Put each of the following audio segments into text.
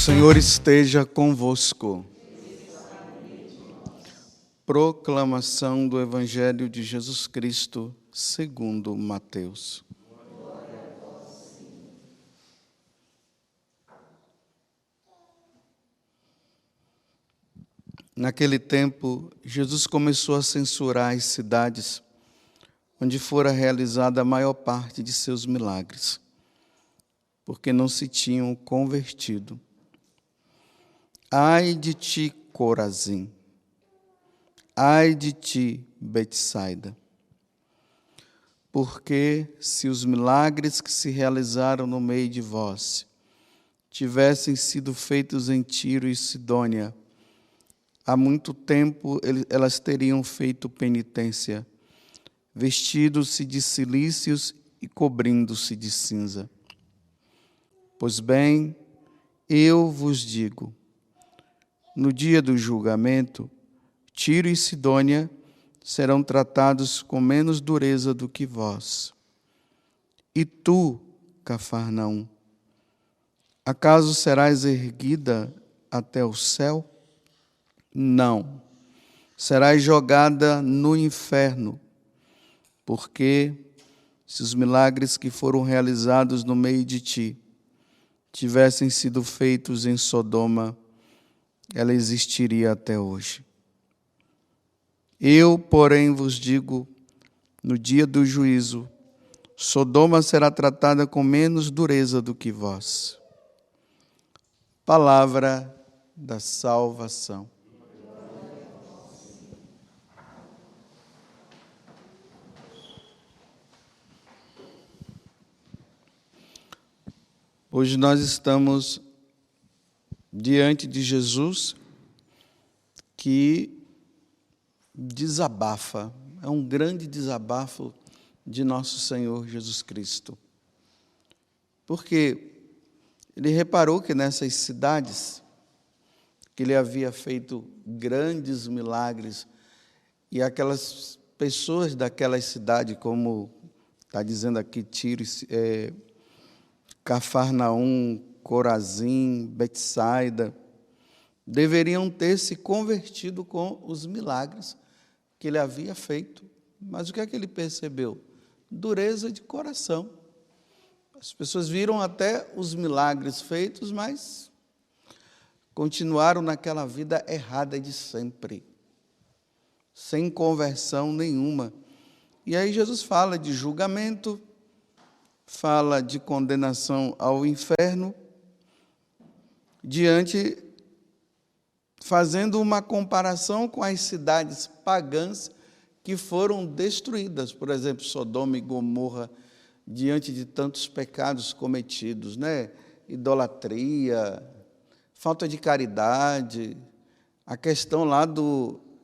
Senhor esteja convosco. Proclamação do Evangelho de Jesus Cristo, segundo Mateus. Naquele tempo, Jesus começou a censurar as cidades onde fora realizada a maior parte de seus milagres, porque não se tinham convertido. Ai de ti, Corazim! Ai de ti, Betsaida! Porque se os milagres que se realizaram no meio de vós tivessem sido feitos em Tiro e Sidônia, há muito tempo elas teriam feito penitência, vestindo-se de cilícios e cobrindo-se de cinza. Pois bem, eu vos digo, no dia do julgamento, Tiro e Sidônia serão tratados com menos dureza do que vós. E tu, Cafarnaum, acaso serás erguida até o céu? Não, serás jogada no inferno, porque se os milagres que foram realizados no meio de ti tivessem sido feitos em Sodoma, ela existiria até hoje. Eu, porém, vos digo, no dia do juízo, Sodoma será tratada com menos dureza do que vós. Palavra da salvação. Hoje nós estamos diante de Jesus que desabafa, é um grande desabafo de nosso Senhor Jesus Cristo. Porque ele reparou que nessas cidades que ele havia feito grandes milagres e aquelas pessoas daquela cidade, como está dizendo aqui Tiro, Cafarnaum, Corazim, Betsaida, deveriam ter se convertido com os milagres que ele havia feito. Mas o que é que ele percebeu? Dureza de coração. As pessoas viram até os milagres feitos, mas continuaram naquela vida errada de sempre, sem conversão nenhuma. E aí Jesus fala de julgamento, fala de condenação ao inferno, fazendo uma comparação com as cidades pagãs que foram destruídas, por exemplo, Sodoma e Gomorra, diante de tantos pecados cometidos, né? Idolatria, falta de caridade, a questão lá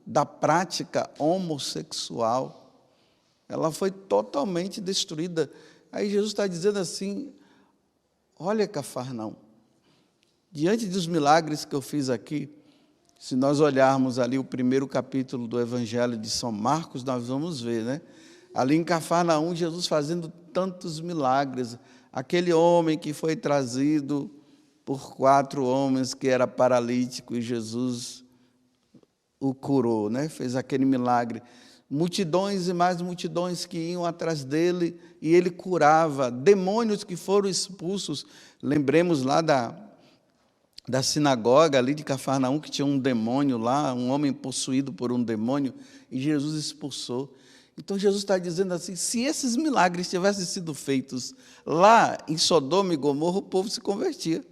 da prática homossexual, ela foi totalmente destruída. Aí Jesus está dizendo assim, olha, Cafarnaum, diante dos milagres que eu fiz aqui, se nós olharmos ali o primeiro capítulo do Evangelho de São Marcos, nós vamos ver, né? Ali em Cafarnaum, Jesus fazendo tantos milagres. Aquele homem que foi trazido por 4 homens que era paralítico e Jesus o curou, né? Fez aquele milagre. Multidões e mais multidões que iam atrás dele e ele curava. Demônios que foram expulsos. Lembremos lá da sinagoga ali de Cafarnaum, que tinha um demônio lá, um homem possuído por um demônio, e Jesus expulsou. Então Jesus está dizendo assim, se esses milagres tivessem sido feitos lá em Sodoma e Gomorra, o povo se convertia.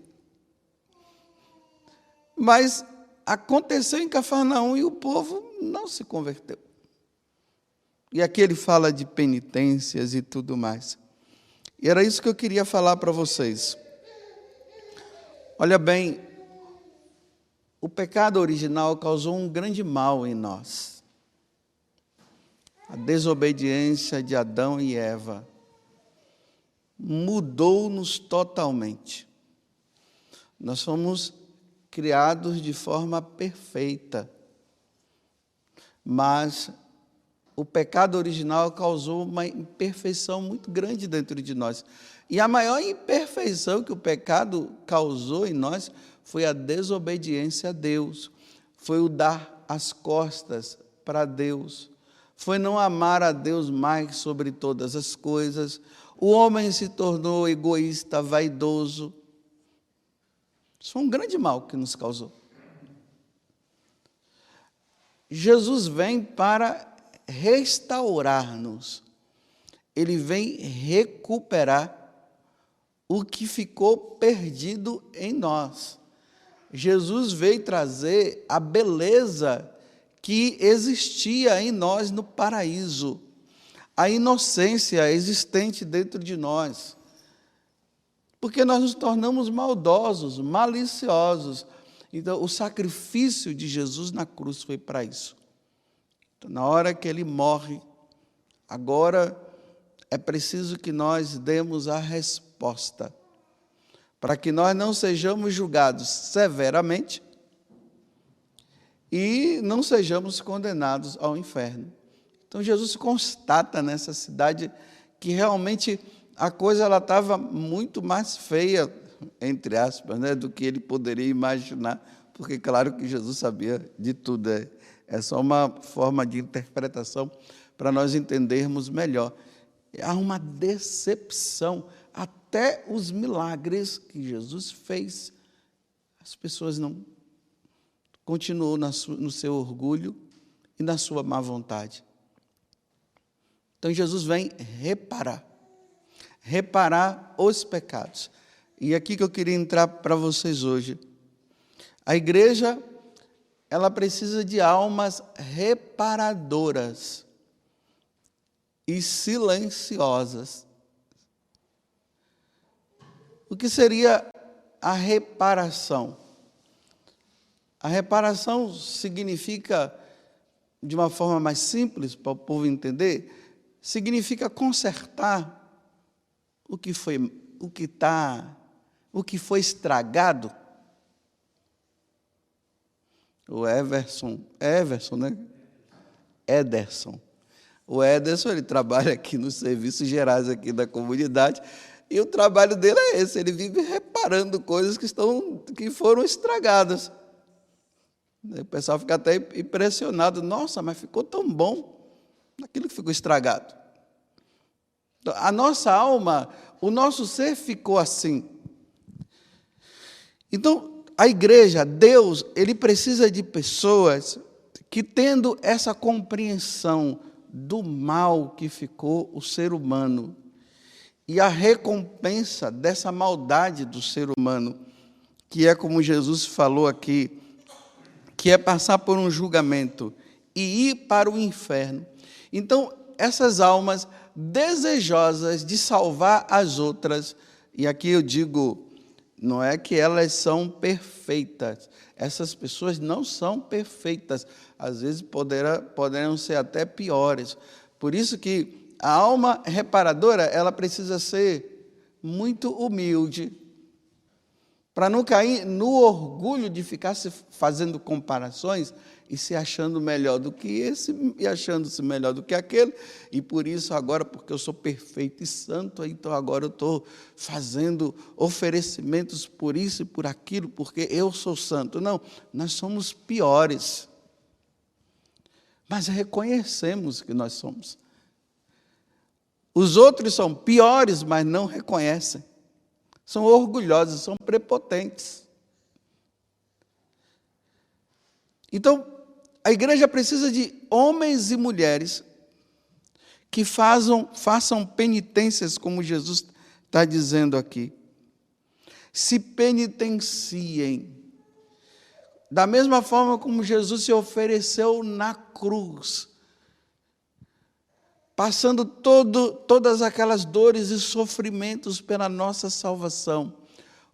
Mas aconteceu em Cafarnaum e o povo não se converteu. E aqui ele fala de penitências e tudo mais. E era isso que eu queria falar para vocês. Olha bem, o pecado original causou um grande mal em nós. A desobediência de Adão e Eva mudou-nos totalmente. Nós fomos criados de forma perfeita, mas o pecado original causou uma imperfeição muito grande dentro de nós. E a maior imperfeição que o pecado causou em nós foi a desobediência a Deus, foi o dar as costas para Deus, foi não amar a Deus mais sobre todas as coisas. O homem se tornou egoísta, vaidoso. Isso foi um grande mal que nos causou. Jesus vem para restaurar-nos. Ele vem recuperar o que ficou perdido em nós. Jesus veio trazer a beleza que existia em nós no paraíso, a inocência existente dentro de nós, porque nós nos tornamos maldosos, maliciosos. Então, o sacrifício de Jesus na cruz foi para isso. Então, na hora que ele morre, agora é preciso que nós demos a resposta, para que nós não sejamos julgados severamente e não sejamos condenados ao inferno. Então, Jesus constata nessa cidade que realmente a coisa estava muito mais feia, entre aspas, né, do que ele poderia imaginar, porque claro que Jesus sabia de tudo. É só uma forma de interpretação para nós entendermos melhor. Há uma decepção, até os milagres que Jesus fez, as pessoas não continuam no seu orgulho e na sua má vontade. Então Jesus vem reparar os pecados. E aqui que eu queria entrar para vocês hoje. A igreja, ela precisa de almas reparadoras e silenciosas. O que seria a reparação? A reparação significa, de uma forma mais simples, para o povo entender, significa consertar o que foi estragado. O Ederson, né? O Ederson, ele trabalha aqui nos serviços gerais aqui da comunidade, e o trabalho dele é esse, ele vive reparando coisas que foram estragadas. O pessoal fica até impressionado, nossa, mas ficou tão bom aquilo que ficou estragado. Então, a nossa alma, o nosso ser ficou assim. Então, a igreja, Deus, ele precisa de pessoas que, tendo essa compreensão do mal que ficou o ser humano e a recompensa dessa maldade do ser humano, que é como Jesus falou aqui, que é passar por um julgamento e ir para o inferno. Então, essas almas desejosas de salvar as outras, e aqui eu digo, não é que elas são perfeitas, essas pessoas não são perfeitas, às vezes poderão ser até piores. Por isso que a alma reparadora, ela precisa ser muito humilde, para não cair no orgulho de ficar se fazendo comparações e se achando melhor do que esse e achando-se melhor do que aquele, e por isso agora, porque eu sou perfeito e santo, então agora eu estou fazendo oferecimentos por isso e por aquilo, porque eu sou santo. Não, nós somos piores, mas reconhecemos que nós somos. Os outros são piores, mas não reconhecem. São orgulhosos, são prepotentes. Então, a igreja precisa de homens e mulheres que façam penitências, como Jesus está dizendo aqui. Se penitenciem. Da mesma forma como Jesus se ofereceu na cruz, passando todas aquelas dores e sofrimentos pela nossa salvação.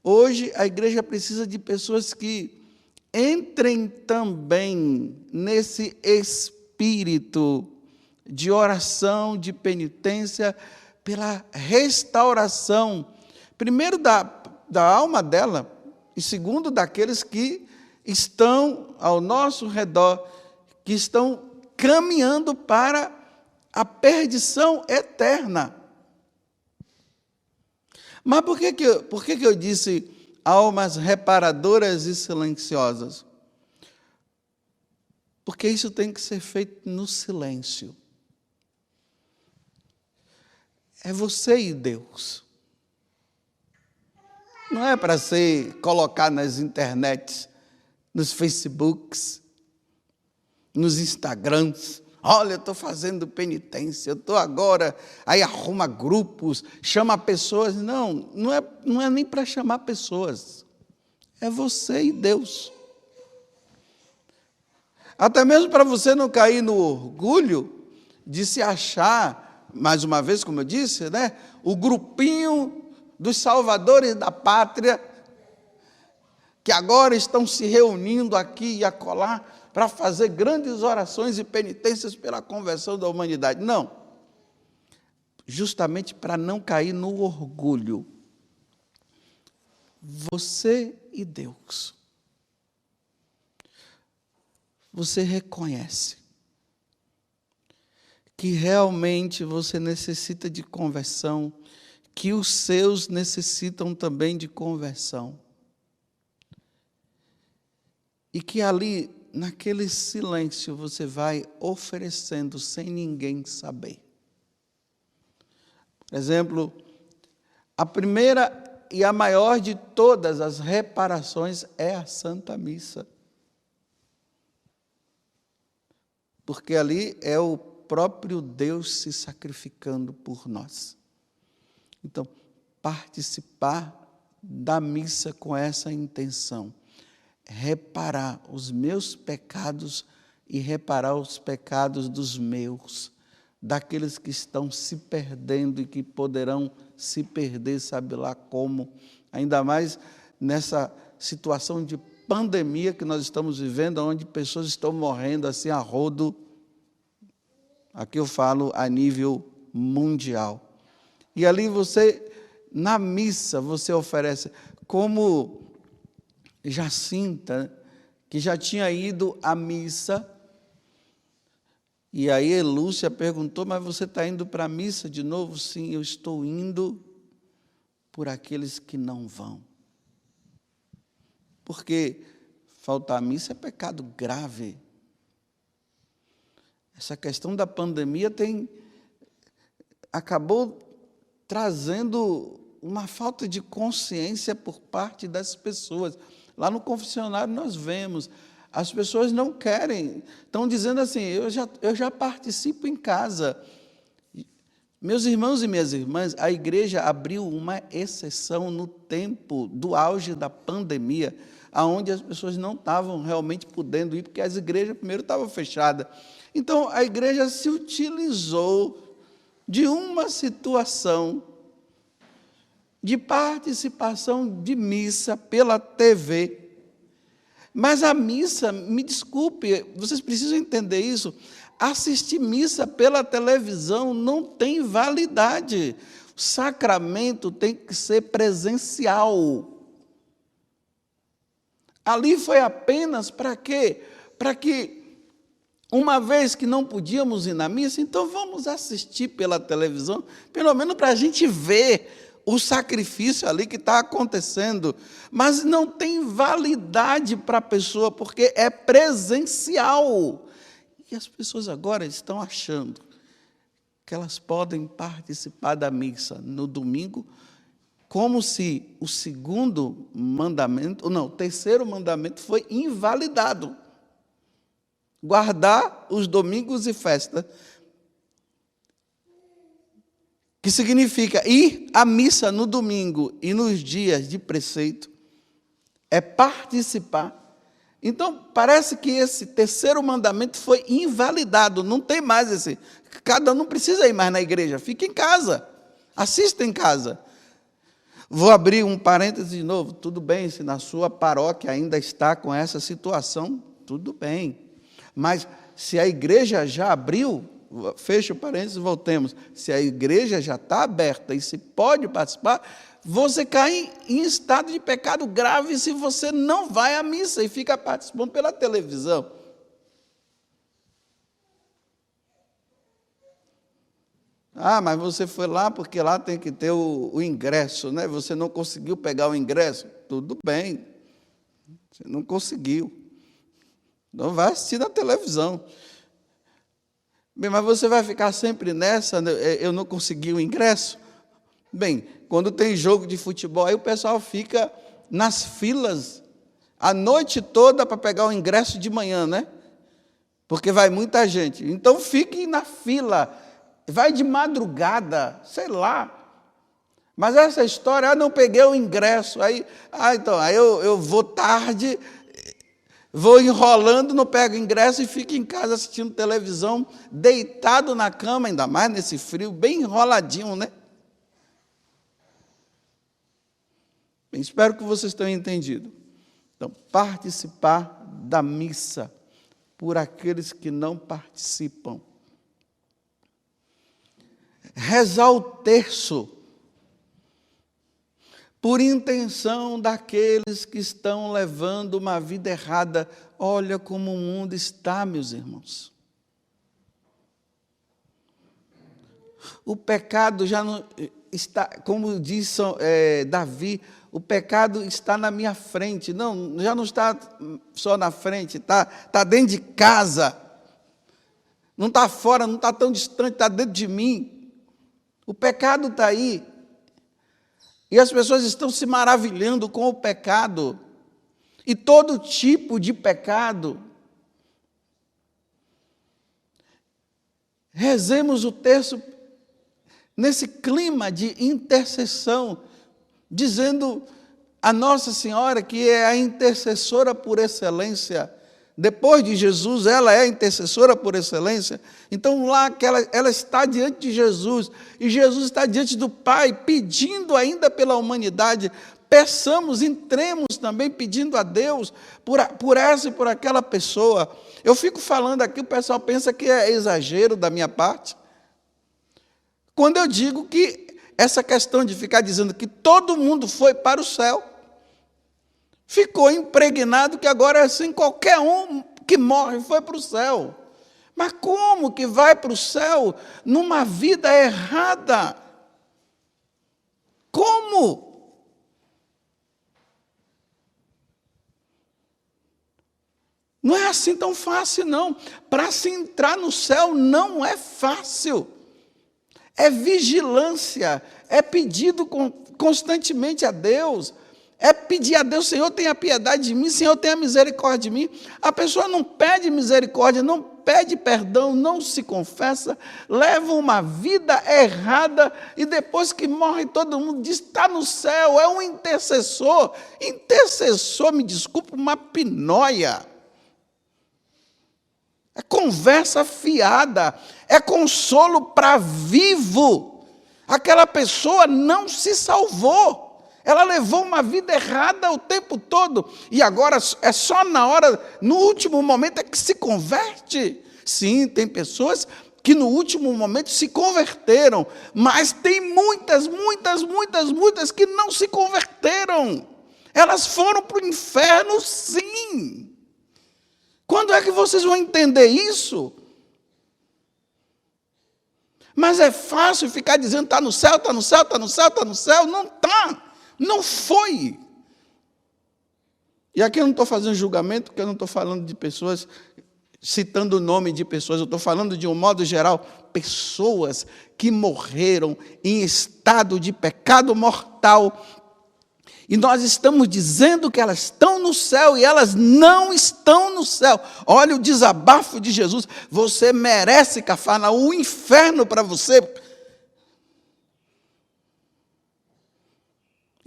Hoje, a igreja precisa de pessoas que entrem também nesse espírito de oração, de penitência, pela restauração, primeiro da alma dela, e segundo daqueles que estão ao nosso redor, que estão caminhando para a perdição eterna. Mas por que eu disse almas reparadoras e silenciosas. Porque isso tem que ser feito no silêncio. É você e Deus. Não é para ser colocar nas internets, nos Facebooks, nos Instagrams. Olha, eu estou fazendo penitência, eu estou agora, aí arruma grupos, chama pessoas. Não é nem para chamar pessoas. É você e Deus. Até mesmo para você não cair no orgulho de se achar, mais uma vez, como eu disse, né, o grupinho dos salvadores da pátria, que agora estão se reunindo aqui e acolá para fazer grandes orações e penitências pela conversão da humanidade. Não. Justamente para não cair no orgulho. Você e Deus. Você reconhece que realmente você necessita de conversão, que os seus necessitam também de conversão. E que ali, naquele silêncio, você vai oferecendo sem ninguém saber. Por exemplo, a primeira e a maior de todas as reparações é a Santa Missa. Porque ali é o próprio Deus se sacrificando por nós. Então, participar da missa com essa intenção, reparar os meus pecados e reparar os pecados dos meus, daqueles que estão se perdendo e que poderão se perder, sabe lá como, ainda mais nessa situação de pandemia que nós estamos vivendo, onde pessoas estão morrendo assim a rodo, aqui eu falo a nível mundial. E ali você, na missa, você oferece, como Jacinta, que já tinha ido à missa, e aí Lúcia perguntou, mas você está indo para a missa de novo? Sim, eu estou indo por aqueles que não vão. Porque faltar à missa é pecado grave. Essa questão da pandemia acabou trazendo uma falta de consciência por parte das pessoas. Lá no confessionário nós vemos, as pessoas não querem, estão dizendo assim, eu já participo em casa. Meus irmãos e minhas irmãs, a igreja abriu uma exceção no tempo do auge da pandemia, onde as pessoas não estavam realmente podendo ir, porque as igrejas primeiro estavam fechadas. Então, a igreja se utilizou de uma situação de participação de missa pela TV. Mas a missa, me desculpe, vocês precisam entender isso, assistir missa pela televisão não tem validade. O sacramento tem que ser presencial. Ali foi apenas para quê? Para que, uma vez que não podíamos ir na missa, então vamos assistir pela televisão, pelo menos para a gente ver o sacrifício ali que está acontecendo. Mas não tem validade para a pessoa, porque é presencial. E as pessoas agora estão achando que elas podem participar da missa no domingo, como se o segundo mandamento, não, o terceiro mandamento foi invalidado. Guardar os domingos e festas, que significa ir à missa no domingo e nos dias de preceito, é participar. Então, parece que esse terceiro mandamento foi invalidado, não tem mais esse. Cada um não precisa ir mais na igreja, fica em casa, assista em casa. Vou abrir um parêntese de novo, tudo bem, se na sua paróquia ainda está com essa situação, tudo bem. Mas se a igreja já abriu, fecha o parênteses e voltemos, se a igreja já está aberta e se pode participar, você cai em estado de pecado grave se você não vai à missa e fica participando pela televisão. Ah, mas você foi lá porque lá tem que ter o ingresso, né? Você não conseguiu pegar o ingresso. tudo bem. Você não conseguiu. Não vai assistir na televisão. Bem, mas você vai ficar sempre nessa, eu não consegui o ingresso? Bem, quando tem jogo de futebol, aí o pessoal fica nas filas a noite toda para pegar o ingresso de manhã, né? Porque vai muita gente. Então fiquem na fila, vai de madrugada, sei lá. Mas essa história, não peguei o ingresso, aí eu vou tarde, vou enrolando, não pego ingresso e fico em casa assistindo televisão, deitado na cama, ainda mais nesse frio, bem enroladinho, né? Bem, espero que vocês tenham entendido. Então, participar da missa por aqueles que não participam. Rezar o terço por intenção daqueles que estão levando uma vida errada. Olha como o mundo está, meus irmãos. O pecado já não está, como diz Davi, o pecado está na minha frente. Não, já não está só na frente, está dentro de casa. Não está fora, não está tão distante, está dentro de mim. O pecado está aí. E as pessoas estão se maravilhando com o pecado. E todo tipo de pecado. Rezemos o terço nesse clima de intercessão, dizendo a Nossa Senhora que é a intercessora por excelência. Depois de Jesus, ela é a intercessora por excelência. Então, lá que ela está diante de Jesus, e Jesus está diante do Pai, pedindo ainda pela humanidade. Peçamos, entremos também pedindo a Deus por essa e por aquela pessoa. Eu fico falando aqui, o pessoal pensa que é exagero da minha parte. Quando eu digo que essa questão de ficar dizendo que todo mundo foi para o céu, ficou impregnado que agora assim qualquer um que morre foi para o céu. Mas como que vai para o céu numa vida errada? Como? Não é assim tão fácil, não. Para se entrar no céu não é fácil. É vigilância, é pedido constantemente a Deus. É pedir a Deus, Senhor, tenha piedade de mim, Senhor, tenha misericórdia de mim. A pessoa não pede misericórdia, não pede perdão, não se confessa, leva uma vida errada e depois que morre todo mundo diz, está no céu, é um intercessor. Intercessor, me desculpe, uma pinóia. É conversa fiada, é consolo para vivo. Aquela pessoa não se salvou. Ela levou uma vida errada o tempo todo. E agora é só na hora, no último momento é que se converte. Sim, tem pessoas que no último momento se converteram. Mas tem muitas que não se converteram. Elas foram para o inferno, sim. Quando é que vocês vão entender isso? Mas é fácil ficar dizendo, está no céu, está no céu, está no céu, está no céu. Não está. Não foi. E aqui eu não estou fazendo julgamento, porque eu não estou falando de pessoas, citando o nome de pessoas, eu estou falando de um modo geral, pessoas que morreram em estado de pecado mortal. E nós estamos dizendo que elas estão no céu e elas não estão no céu. Olha o desabafo de Jesus. Você merece, Cafarnaum, o inferno para você.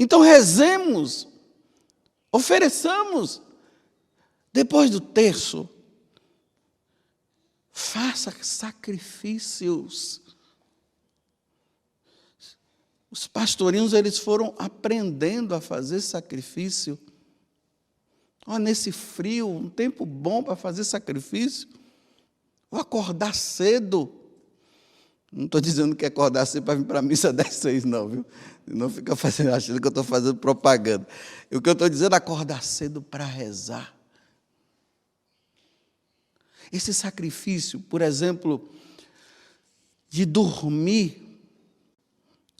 Então rezemos, ofereçamos. Depois do terço, faça sacrifícios. Os pastorinhos, eles foram aprendendo a fazer sacrifício. Nesse frio, um tempo bom para fazer sacrifício. Vou acordar cedo. Não estou dizendo que acordar cedo para vir para a missa 10:06, não, viu? Não fica achando que eu estou fazendo propaganda. O que eu estou dizendo é acordar cedo para rezar. Esse sacrifício, por exemplo, de dormir,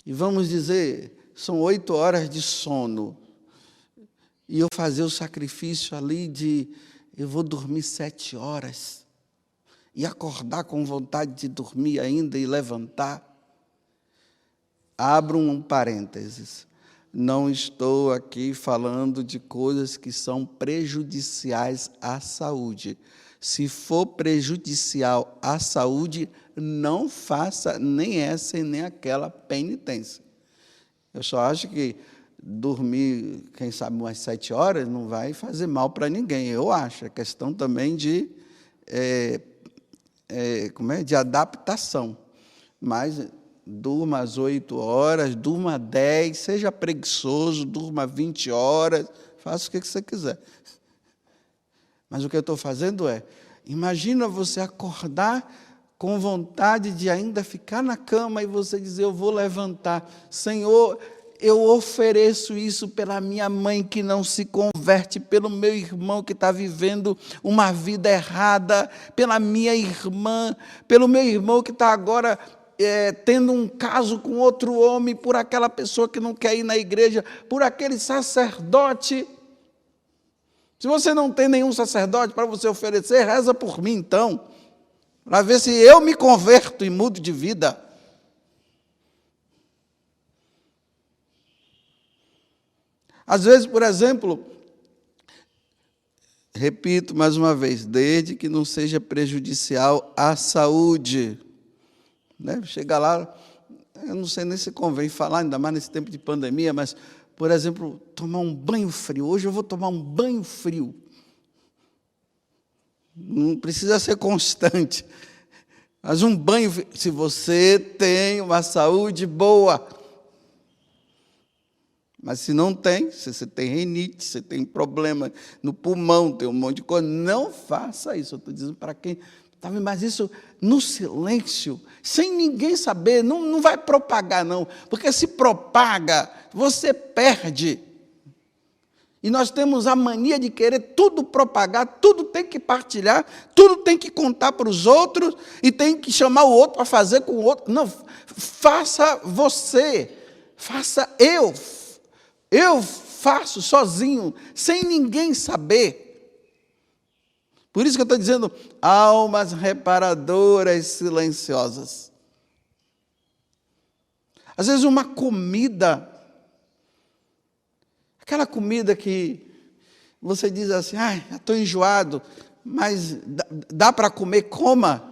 e vamos dizer, são 8 horas de sono. e eu fazer o sacrifício ali de eu vou dormir 7 horas e acordar com vontade de dormir ainda e levantar. Abro um parênteses. Não estou aqui falando de coisas que são prejudiciais à saúde. Se for prejudicial à saúde, não faça nem essa e nem aquela penitência. Eu só acho que dormir, quem sabe, umas 7 horas não vai fazer mal para ninguém. Eu acho. É questão também de, de adaptação. Mas durma às 8 horas, durma 10, seja preguiçoso, durma 20 horas, faça o que você quiser. Mas o que eu estou fazendo imagina você acordar com vontade de ainda ficar na cama e você dizer, eu vou levantar. Senhor, eu ofereço isso pela minha mãe que não se converte, pelo meu irmão que está vivendo uma vida errada, pela minha irmã, pelo meu irmão que está agora tendo um caso com outro homem, por aquela pessoa que não quer ir na igreja, por aquele sacerdote. Se você não tem nenhum sacerdote para você oferecer, reza por mim então, para ver se eu me converto e mudo de vida. Às vezes, por exemplo, repito mais uma vez, desde que não seja prejudicial à saúde. Chega lá, eu não sei nem se convém falar, ainda mais nesse tempo de pandemia, mas, por exemplo, tomar um banho frio. Hoje eu vou tomar um banho frio. Não precisa ser constante, mas um banho, se você tem uma saúde boa. Mas se não tem, se você tem rinite, se tem problema no pulmão, tem um monte de coisa, não faça isso. Eu estou dizendo para quem... Mas isso no silêncio, sem ninguém saber, não vai propagar não, porque se propaga, você perde. E nós temos a mania de querer tudo propagar, tudo tem que partilhar, tudo tem que contar para os outros, e tem que chamar o outro para fazer com o outro. Não, faça você, faça eu. Eu faço sozinho, sem ninguém saber. Por isso que eu estou dizendo, almas reparadoras silenciosas. Às vezes uma comida, aquela comida que você diz assim, estou enjoado, mas dá para comer, coma.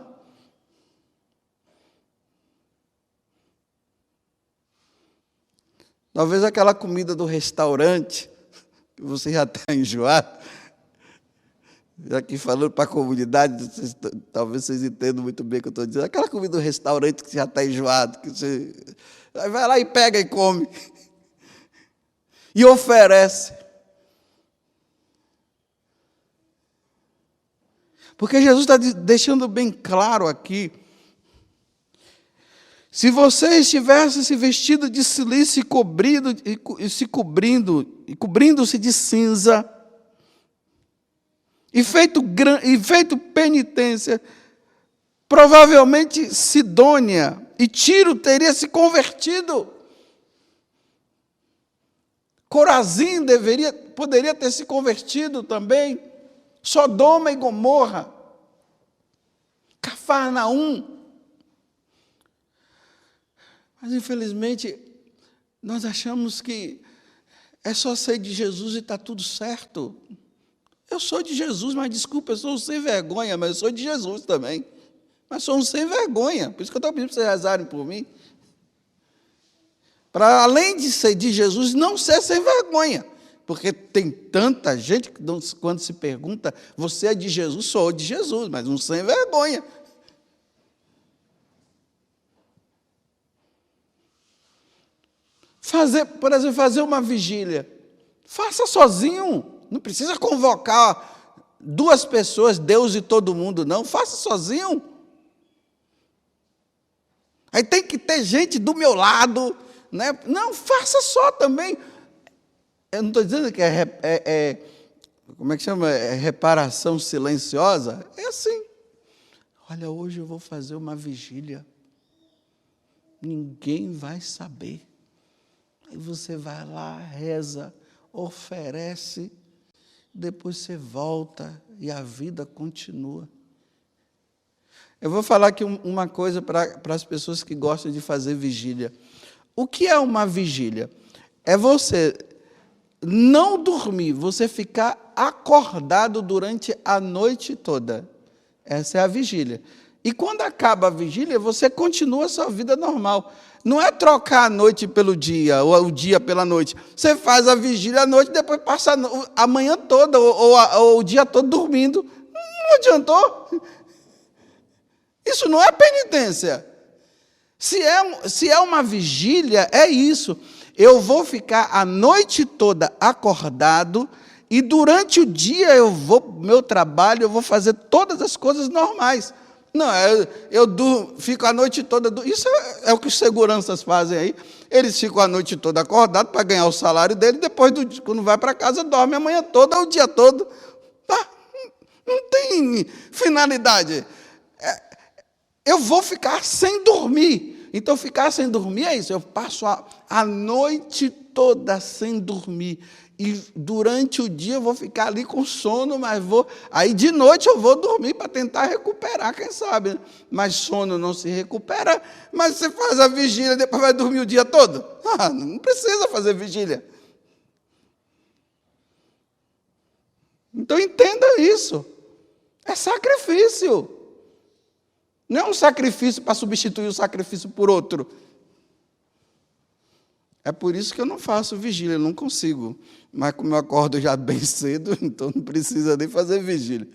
Talvez aquela comida do restaurante, que você já está enjoado, aqui falando para a comunidade, talvez vocês entendam muito bem o que eu estou dizendo, aquela comida do restaurante que já está enjoado, que você vai lá e pega e come, e oferece. Porque Jesus está deixando bem claro aqui, se você estivesse se vestido de silício e cobrindo-se de cinza, e feito penitência, provavelmente Sidônia e Tiro teria se convertido. Corazim poderia ter se convertido também. Sodoma e Gomorra. Cafarnaum. Mas, infelizmente, nós achamos que é só ser de Jesus e está tudo certo. Eu sou de Jesus, mas desculpa, eu sou um sem vergonha, mas eu sou de Jesus também. Mas sou um sem vergonha, por isso que eu estou pedindo para vocês rezarem por mim. Para, além de ser de Jesus, não ser sem vergonha. Porque tem tanta gente que, quando se pergunta, você é de Jesus? Sou de Jesus, mas um sem vergonha. Por exemplo, fazer uma vigília. Faça sozinho. Não precisa convocar 2 pessoas, Deus e todo mundo, não. Faça sozinho. Aí tem que ter gente do meu lado, né? Não, faça só também. Eu não estou dizendo que como é que chama? É reparação silenciosa. É assim. Olha, hoje eu vou fazer uma vigília. Ninguém vai saber. Aí você vai lá, reza, oferece, depois você volta e a vida continua. Eu vou falar aqui uma coisa para as pessoas que gostam de fazer vigília. O que é uma vigília? É você não dormir, você ficar acordado durante a noite toda. Essa é a vigília. E quando acaba a vigília, você continua a sua vida normal. Não é trocar a noite pelo dia, ou o dia pela noite. Você faz a vigília à noite, depois passa a manhã toda, ou o dia todo dormindo. Não adiantou. Isso não é penitência. Se é uma vigília, é isso. Eu vou ficar a noite toda acordado e durante o dia meu trabalho, eu vou fazer todas as coisas normais. Não, fico a noite toda. Isso é o que os seguranças fazem aí. Eles ficam a noite toda acordados para ganhar o salário dele, depois, quando vai para casa, dorme a manhã toda, o dia todo. Tá? Não tem finalidade. Eu vou ficar sem dormir. Então, ficar sem dormir é isso. Eu passo a noite toda sem dormir. E durante o dia eu vou ficar ali com sono, mas aí de noite eu vou dormir para tentar recuperar, quem sabe. Né? Mas sono não se recupera, mas você faz a vigília e depois vai dormir o dia todo. Não precisa fazer vigília. Então entenda isso. É sacrifício. Não é um sacrifício para substituir o sacrifício por outro. É por isso que eu não faço vigília, eu não consigo. Mas como eu acordo já bem cedo, então não precisa nem fazer vigília.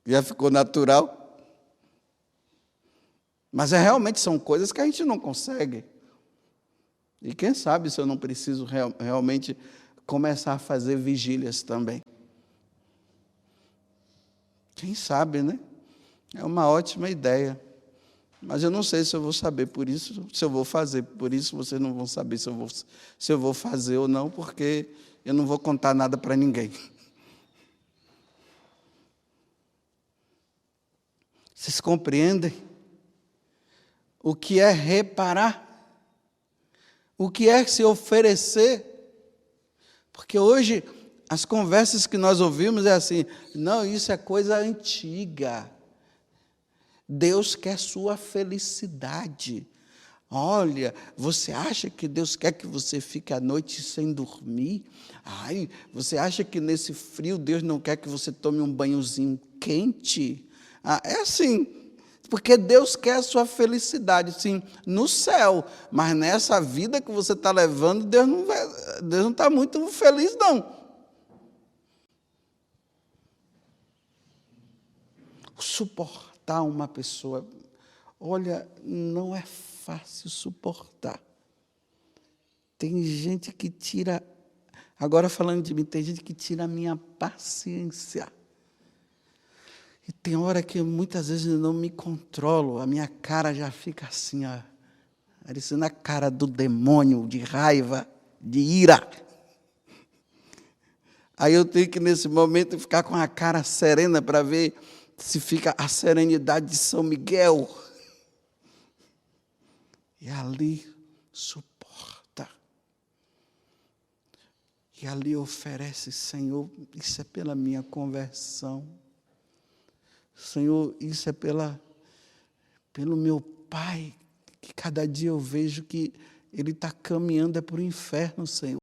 Já ficou natural. Mas realmente são coisas que a gente não consegue. E quem sabe se eu não preciso realmente começar a fazer vigílias também. Quem sabe, né? É uma ótima ideia. Mas eu não sei se eu vou saber, por isso, se eu vou fazer. Por isso, vocês não vão saber se eu vou fazer ou não, porque eu não vou contar nada para ninguém. Vocês compreendem? O que é reparar? O que é se oferecer? Porque hoje, as conversas que nós ouvimos é assim, não, isso é coisa antiga. Deus quer sua felicidade. Olha, você acha que Deus quer que você fique a noite sem dormir? Ai, você acha que nesse frio Deus não quer que você tome um banhozinho quente? É assim, porque Deus quer a sua felicidade, sim, no céu. Mas nessa vida que você está levando, Deus não está muito feliz, não. Suportar uma pessoa, olha, não é fácil suportar. Tem gente que tira, agora falando de mim, tem gente que tira a minha paciência. E tem hora que muitas vezes eu não me controlo, a minha cara já fica assim, ó, parecendo a cara do demônio, de raiva, de ira. Aí eu tenho que, nesse momento, ficar com a cara serena para ver se fica a serenidade de São Miguel. E ali suporta. E ali oferece, Senhor, isso é pela minha conversão. Senhor, isso é pelo meu pai, que cada dia eu vejo que ele está caminhando para o inferno, Senhor.